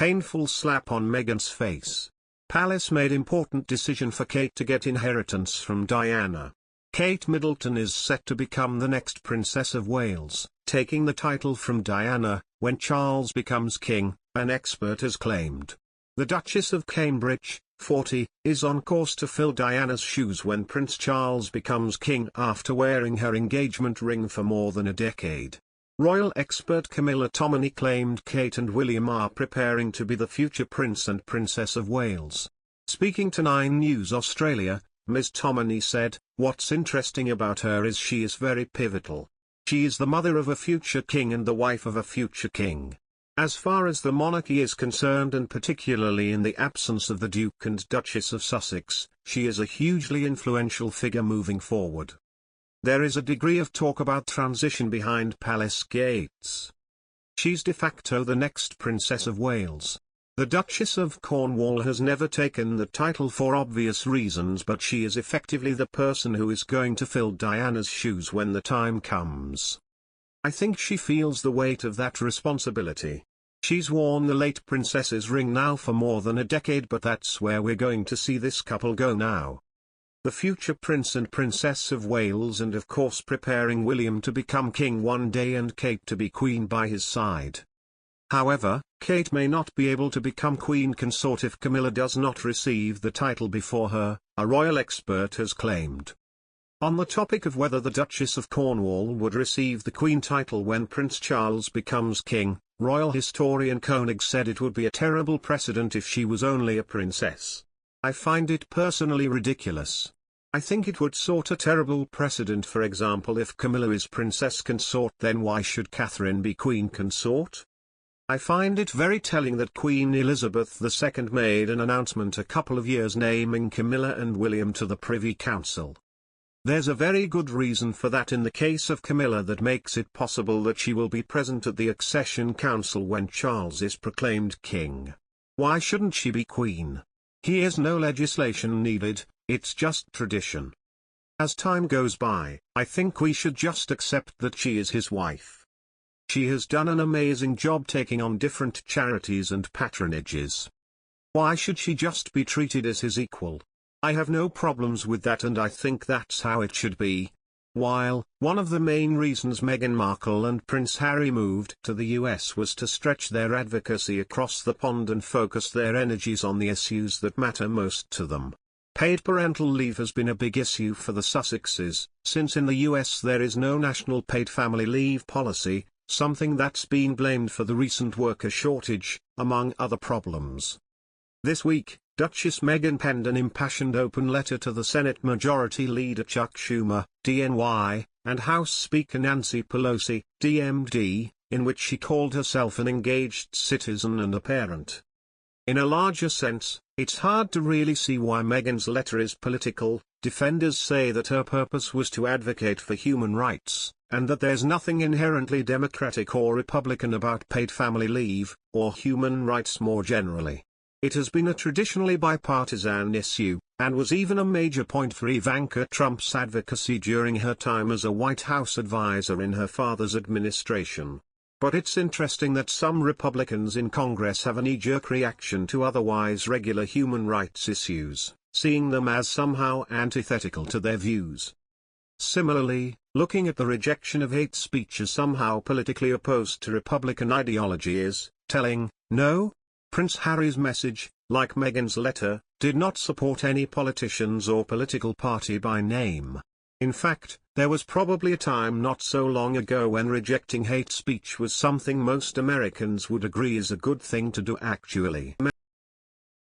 painful slap on Meghan's face. Palace made important decision for Kate to get inheritance from Diana. Kate Middleton is set to become the next Princess of Wales, taking the title from Diana, when Charles becomes king, an expert has claimed. The Duchess of Cambridge, 40, is on course to fill Diana's shoes when Prince Charles becomes king after wearing her engagement ring for more than a decade. Royal expert Camilla claimed Kate and William are preparing to be the future Prince and Princess of Wales. Speaking to 9 News Australia, Ms. Tominey said, "What's interesting about her is she is very pivotal. She is the mother of a future king and the wife of a future king. As far as the monarchy is concerned, and particularly in the absence of the Duke and Duchess of Sussex, she is a hugely influential figure moving forward." There is a degree of talk about transition behind palace gates. She's de facto the next Princess of Wales. The Duchess of Cornwall has never taken the title for obvious reasons, but she is effectively the person who is going to fill Diana's shoes when the time comes. I think she feels the weight of that responsibility. She's worn the late princess's ring now for more than a decade, but that's where we're going to see this couple go now. The future Prince and Princess of Wales, and of course preparing William to become king one day and Kate to be queen by his side. However, Kate may not be able to become Queen Consort if Camilla does not receive the title before her, a royal expert has claimed. On the topic of whether the Duchess of Cornwall would receive the Queen title when Prince Charles becomes king, royal historian Koenig said it would be a terrible precedent if she was only a princess. I find it personally ridiculous. I think it would set a terrible precedent. For example, if Camilla is Princess Consort, then why should Catherine be Queen Consort? I find it very telling that Queen Elizabeth II made an announcement a couple of years naming Camilla and William to the Privy Council. There's a very good reason for that in the case of Camilla that makes it possible that she will be present at the Accession Council when Charles is proclaimed king. Why shouldn't she be queen? Here's no legislation needed, it's just tradition. As time goes by, I think we should just accept that she is his wife. She has done an amazing job taking on different charities and patronages. Why should she just be treated as his equal? I have no problems with that, and I think that's how it should be. While one of the main reasons Meghan Markle and Prince Harry moved to the US was to stretch their advocacy across the pond and focus their energies on the issues that matter most to them. Paid parental leave has been a big issue for the Sussexes, since in the US there is no national paid family leave policy, something that's been blamed for the recent worker shortage, among other problems. This week, Duchess Meghan penned an impassioned open letter to the Senate Majority Leader Chuck Schumer, DNY, and House Speaker Nancy Pelosi, DMD, in which she called herself an engaged citizen and a parent. In a larger sense, it's hard to really see why Meghan's letter is political. Defenders say that her purpose was to advocate for human rights, and that there's nothing inherently democratic or Republican about paid family leave, or human rights more generally. It has been a traditionally bipartisan issue, and was even a major point for Ivanka Trump's advocacy during her time as a White House advisor in her father's administration. But it's interesting that some Republicans in Congress have a knee-jerk reaction to otherwise regular human rights issues, seeing them as somehow antithetical to their views. Similarly, looking at the rejection of hate speech as somehow politically opposed to Republican ideology is telling. No, Prince Harry's message, like Meghan's letter, did not support any politicians or political party by name. In fact, there was probably a time not so long ago when rejecting hate speech was something most Americans would agree is a good thing to do actually.